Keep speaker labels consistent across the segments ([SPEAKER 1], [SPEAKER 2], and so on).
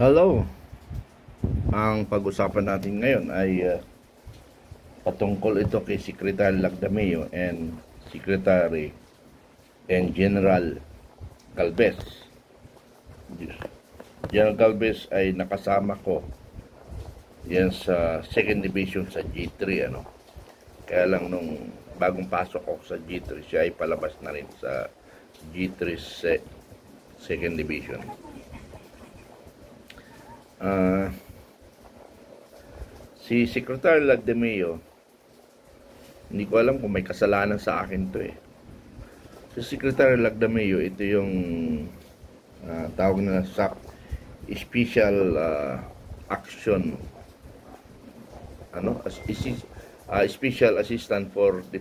[SPEAKER 1] Hello! Ang pag-usapan natin ngayon ay patungkol ito kay Secretary Lagdameo and Secretary and General Galvez. General Galvez ay nakasama ko yan sa 2nd Division sa G3, ano. Kaya lang nung bagong pasok ako sa G3, siya ay palabas na rin sa G3 2nd Division. Si Secretary Lagdameo, hindi ko alam kung may kasalanan sa akin to eh. Si Secretary Lagdameo, ito yung tawag na sa Special Action, Special Assistant for the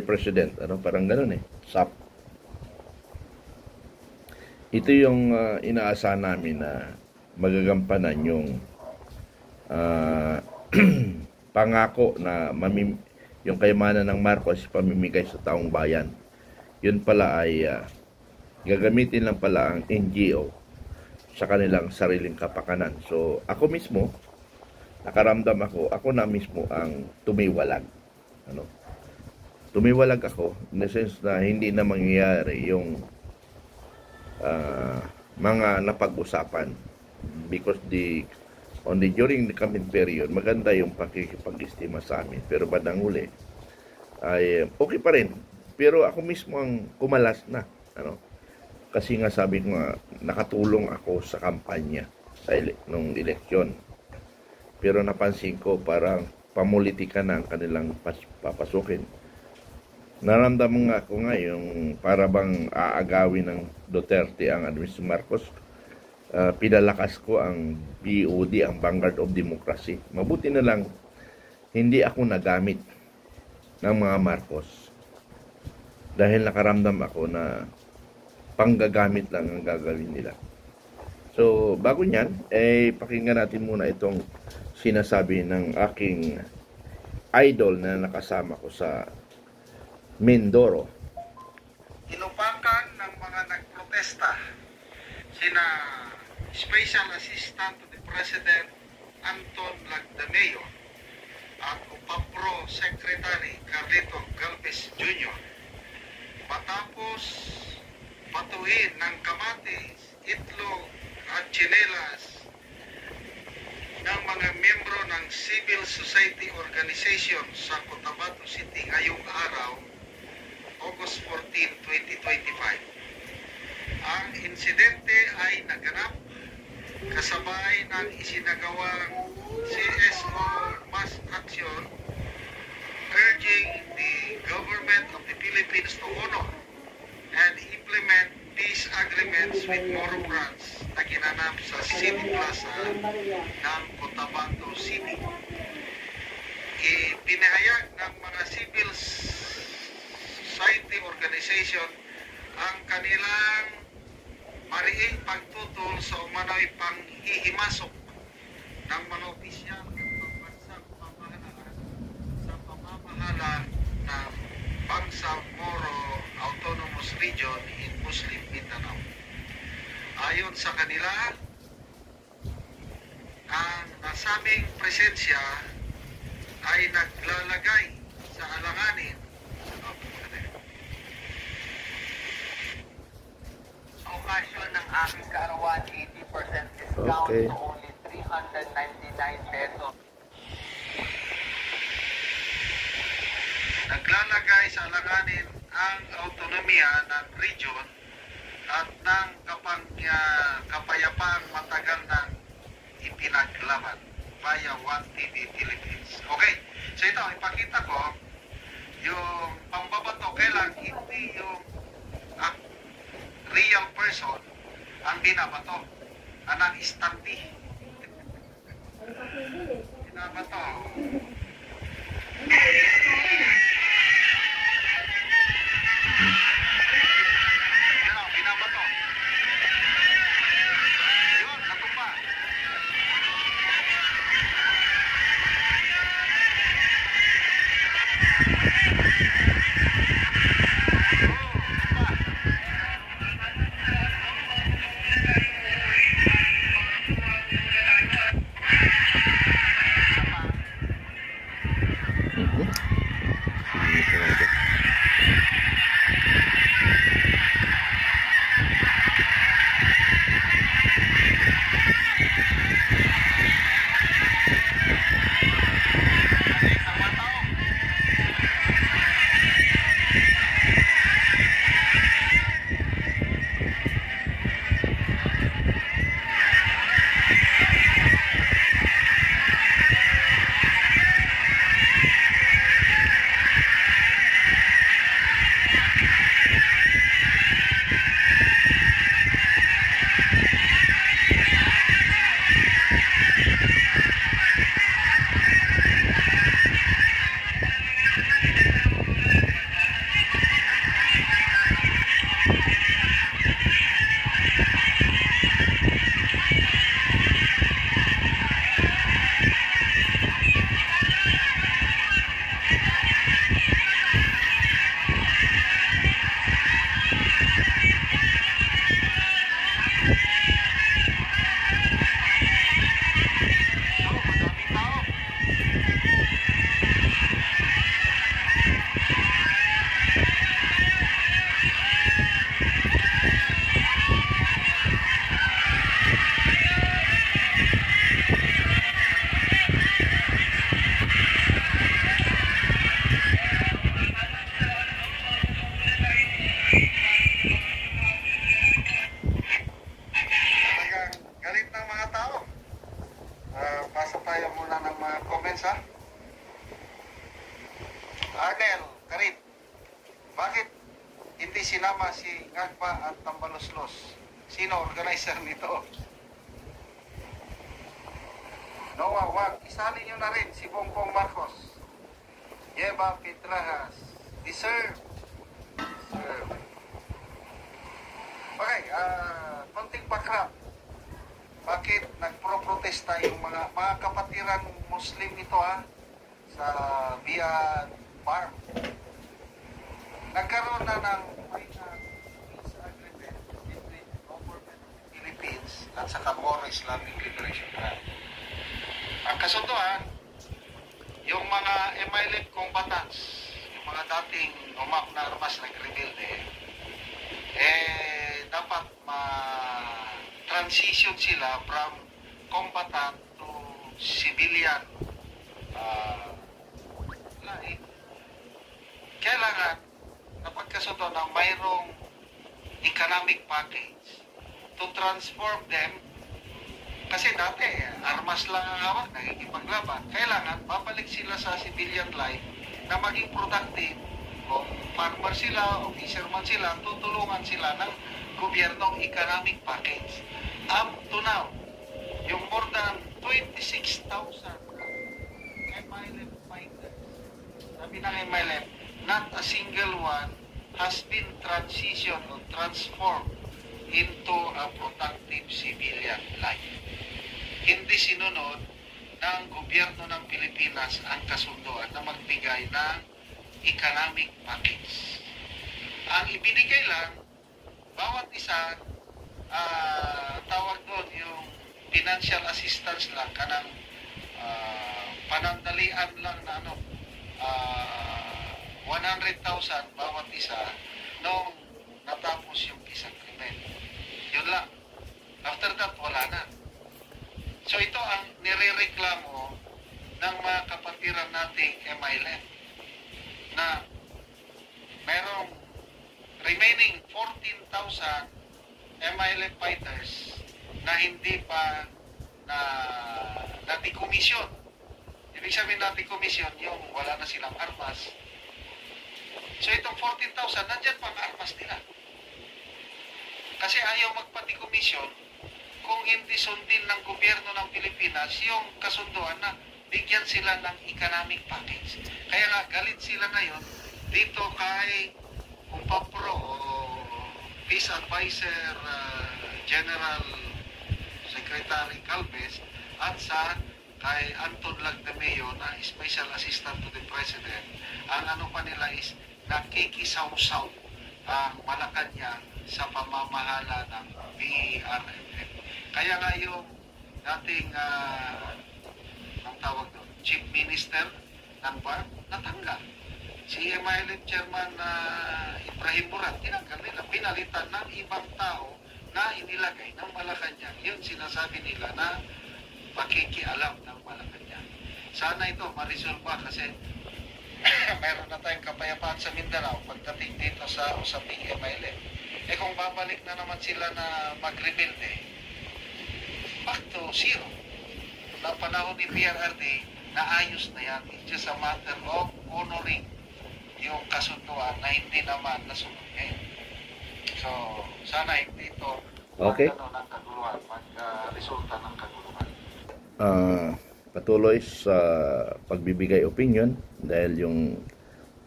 [SPEAKER 1] President, parang ganun eh, SAP. Ito yung inaasahan namin na magagampanan yung pangako na yung kayamanan ng Marcos pamimigay sa taong bayan. Yun pala ay gagamitin lang pala ang NGO sa kanilang sariling kapakanan. So ako mismo, nakaramdam ako na mismo ang tumiwalag. Tumiwalag ako in the sense na hindi na mangyayari yung mga napag-usapan, because during the coming period maganda yung pakikipag-istima sa amin, pero bandang huli ay okay pa rin, pero ako mismo ang kumalas na, kasi nga sabi ko nga nakatulong ako sa kampanya nung eleksyon, pero napansin ko parang pamulitika na ang kanilang papasukin. Naramdaman nga ako nga yung para bang aagawin ng Duterte ang Administrasyon Marcos. Pinalakas ko ang BOD, ang Vanguard of Democracy. Mabuti na lang hindi ako nagamit ng mga Marcos, dahil nakaramdam ako na panggagamit lang ang gagawin nila. So bago nyan, pakinggan natin muna itong sinasabi ng aking idol na nakasama ko sa Mindoro.
[SPEAKER 2] Inupakan ng mga nagprotesta sina Special Assistant to the President Anton Lagdameo at UPAPRO Secretary Carlito Galvez Jr. matapos batuhin ng kamatis, itlog at tsinelas ng mga miyembro ng civil society organization sa Cotabato City ngayong araw, August 14, 2025. Ang insidente ay naganap kasabay ng isinagawang CSO mass action urging the government of the Philippines to honor and implement peace agreements with Moro Branch na ginanap sa City Plaza ng Cotabato City. Ipinahayag ng mga civil society organization ang kanilang mariing pagtutol sa umano'y panghihimasok ng mga opisyal ng pambansang pamahalaan sa pamamahala ng Bangsang Moro Autonomous Region in Muslim Mindanao. Ayon sa kanila, ang nasabing presensya ay naglalagay sa alanganin okasyon ng aking kaarawan, 80% discount to only 399 pesos. Naglalagay sa alanganin ang autonomiya ng region at ng kapayapaang matagal nang ipinaglaban via One TV Philippines. Okay, so ito, ipakita ko yung pambabato. Kailan hindi yung real person ang binabato, anang istandi binabato. Binabato yun, natumba. Gagba at Tambaloslos. Sino organizer nito? Noah, wag. Isali nyo na rin si Bongbong Marcos. Yeva Petrajas. Deserve. Deserve. Okay, konting background. Bakit nagpro-protesta yung mga kapatiran Muslim ito sa via farm? Nagkaroon na ng peace agreement between the government of the Philippines at sa Camorra Islamic Liberation Front. Ang kasunduan, yung mga MILF combatants, yung mga dating umap na armas nag-rebelde, dapat ma-transition sila from combatant to civilian life. Kailangan napagkasundo na mayroong economic package to transform them. Kasi dati, armas lang ang hawak, nakikipaglaban. Kailangan, babalik sila sa civilian life na maging productive. Kung farmer sila, o fisherman sila, tutulungan sila ng gobyernong economic package. Up to now, yung more than 26,000 MILF fighters, sabi ng MILF, not a single one has been transitioned or transformed into a productive civilian life. Hindi sinunod ng gobyerno ng Pilipinas ang kasunduan na magbigay ng economic package. Ang ibinigay lang, bawat isa, tawag doon yung financial assistance lang, kanang panandalian lang na 100,000 bawat isa nung natapos yung isang krimen. Yun lang. After that, wala na. So ito ang nirereklamo ng mga kapatiran nating MILF na mayroong remaining 14,000 MILF fighters na hindi pa na decommission. Ibig sabihin na decommission yung wala na silang armas. So itong 14,000, nandyan pa ang armas nila. Kasi ayaw magpa-decommission kung hindi sundin ng gobyerno ng Pilipinas yung kasunduan na bigyan sila ng economic package. Kaya nga, galit sila ngayon dito kay Umpapro o Peace Advisor General Secretary Calves at sa kay Anton Lagdameo na Special Assistant to the President. Ang ano pa nila is nakikisaw-saw ang Malacanang sa pamamahala ng BRFF. Kaya nga yung dating ang tawag doon, Chief Minister ng BARM, natanggal. Si MILF Chairman Ibrahim Murat, tinanggal nila, pinalitan ng ibang tao na inilagay ng Malacanang. Yun sinasabi nila na pakikialam ng Malacanang. Sana ito ma-resolve kasi mayroon na tayong kapayapaan sa Mindanao pagdating dito sa usaping MILF. Kung babalik na naman sila na mag-rebelde, back to zero. Na panahon ni PRRD, naayos na yan. It's just a matter of honoring yung kasunduan na hindi naman nasunod ngayon. So, sana hindi ito ng kaguluhan, resulta ng kaguluhan.
[SPEAKER 1] Patuloy sa pagbibigay opinion dahil yung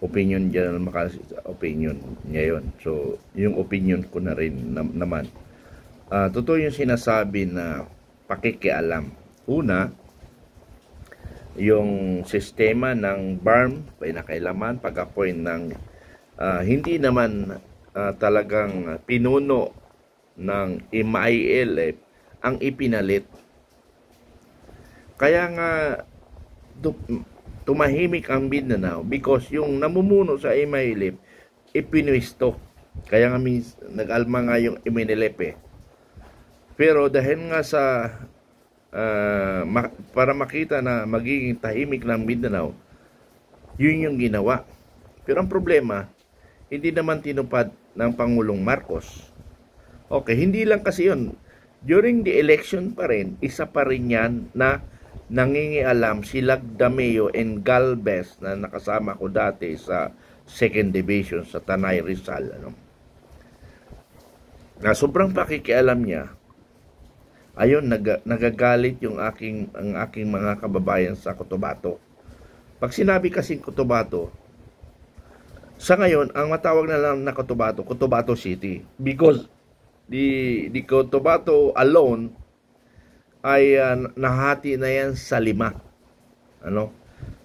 [SPEAKER 1] opinion dyan opinion niya yun. So, yung opinion ko na rin naman. Totoo yung sinasabi na pakikialam. Una, yung sistema ng BARM, pinakailaman, pag-appoint ng hindi naman talagang pinuno ng MILF ang ipinalit. Kaya nga tumahimik ang Mindanao because yung namumuno sa MILF ipinwisto. Kaya nga nag-alma nga yung MNLF Pero dahil nga sa para makita na magiging tahimik ng Mindanao, yun yung ginawa. Pero ang problema, hindi naman tinupad ng Pangulong Marcos. Okay, hindi lang kasi yun. During the election pa rin, isa pa rin yan na nangingialam si Lagdameo and Galvez na nakasama ko dati sa 2nd Division sa Tanay Rizal. Na sobrang pakikialam niya, ayun, nagagalit ang aking mga kababayan sa Cotabato. Pag sinabi kasing Cotabato, sa ngayon, ang matawag na lang na Cotabato, Cotabato City. Because the Cotabato alone ay nahati na yan sa 5.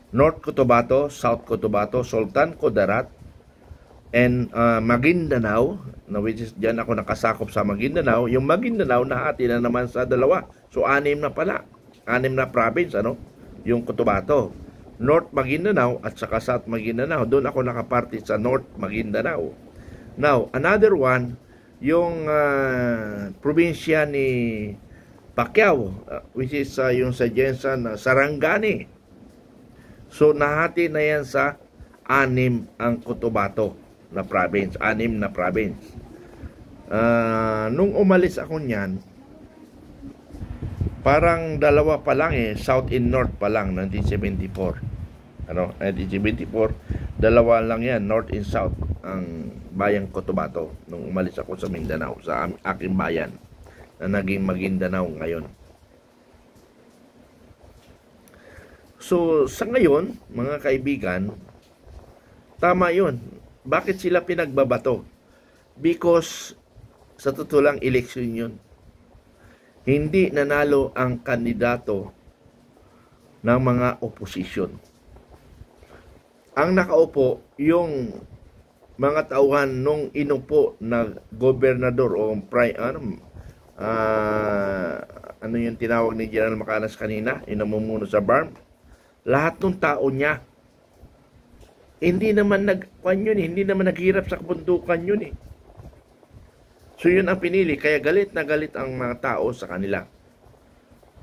[SPEAKER 1] North Cotabato, South Cotabato, Sultan Kudarat, and Maguindanao, which is dyan ako nakasakop sa Maguindanao. Yung Maguindanao nahati na naman sa 2. So 6 na pala. 6 na province, yung Cotabato. North Maguindanao at saka South Maguindanao. Doon ako nakaparty sa North Maguindanao. Now, another one, yung probinsya ni Pacquiao, which is yung sa Jensen, Sarangani. So, nahati na yan sa 6 ang Cotabato na province. 6 na province. Nung umalis ako niyan, parang 2 pa lang South and North pa lang, 1974. 1974, 2 lang yan, North and South, ang bayang Cotabato nung umalis ako sa Mindanao, sa aking bayan, na naging Maguindanao ngayon. So, sa ngayon, mga kaibigan, tama yun. Bakit sila pinagbabato? Because, sa totoo lang, election yun. Hindi nanalo ang kandidato ng mga oposisyon. Ang nakaupo, yung mga tauhan nung inupo na gobernador o ano yung tinawag ni General Macanas kanina, inamumuno sa BARM, lahat ng tao niya. Hindi naman hindi naman naghirap sa kabundukan yun . So yun ang pinili, kaya galit na galit ang mga tao sa kanila.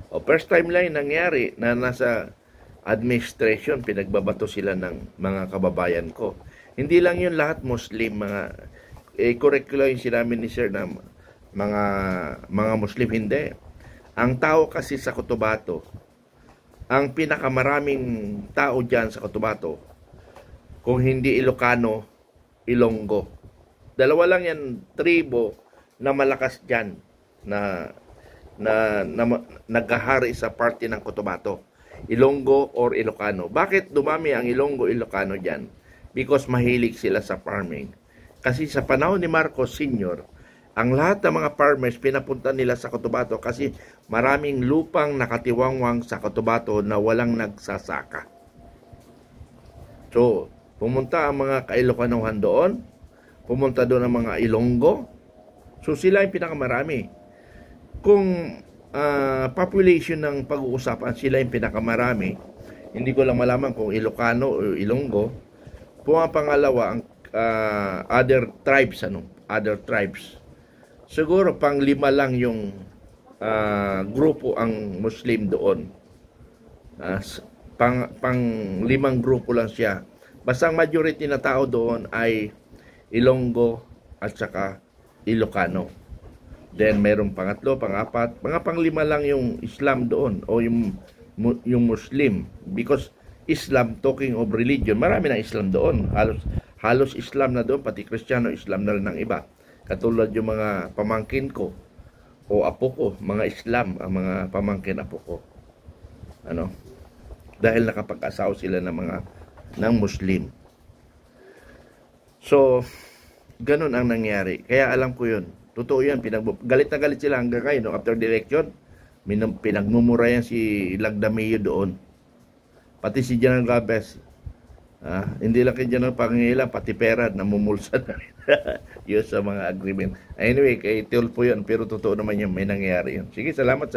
[SPEAKER 1] O first time lang nangyari na nasa administration, pinagbabato sila ng mga kababayan ko. Hindi lang yun lahat Muslim, correct ko lang yung sinabi ni Sir na mga Muslim, hindi. Ang tao kasi sa Cotabato, ang pinakamaraming tao dyan sa Cotabato, kung hindi Ilocano, Ilonggo. 2 lang yan, tribo na malakas dyan na naghahari sa party ng Cotabato. Ilonggo or Ilocano. Bakit dumami ang Ilonggo, Ilocano dyan? Because mahilig sila sa farming. Kasi sa panahon ni Marcos Sr., ang lahat ng mga farmers pinapunta nila sa Cotabato kasi maraming lupang nakatiwangwang sa Cotabato na walang nagsasaka. So, pumunta ang mga ka-Ilocanohan doon, pumunta doon ang mga Ilonggo. So, sila yung pinakamarami. Kung population ng pag-uusapan, sila yung pinakamarami. Hindi ko lang malaman kung Ilocano o Ilonggo. Pangalawa ang other tribes, other tribes. Siguro pang 5 lang yung grupo ang Muslim doon. Pang 5 grupo lang siya. Basta ang majority na tao doon ay Ilonggo at saka Ilocano. Then mayroong pangatlo, pangapat, mga pang 5 lang yung Islam doon o yung Muslim. Because Islam, talking of religion, marami na Islam doon. Halos Islam na doon, pati Kristiyano, Islam na rin ng iba. Katulad yung mga pamangkin ko o apo ko, mga Islam, ang mga pamangkin apo ko. Dahil nakapag-asawa sila ng Muslim. So, ganun ang nangyari. Kaya alam ko yun. Totoo yan, galit na galit sila hanggang ngayon. After the election, pinagmumura yan si Lagdameo doon. Pati si General Gabes. Hindi lang kay General Pangangailan, pati pera, namumulsa na rin. Yun sa mga agreement. Anyway, kay Tulfo yun, pero totoo naman yun, may nangyayari yun. Sige, salamat.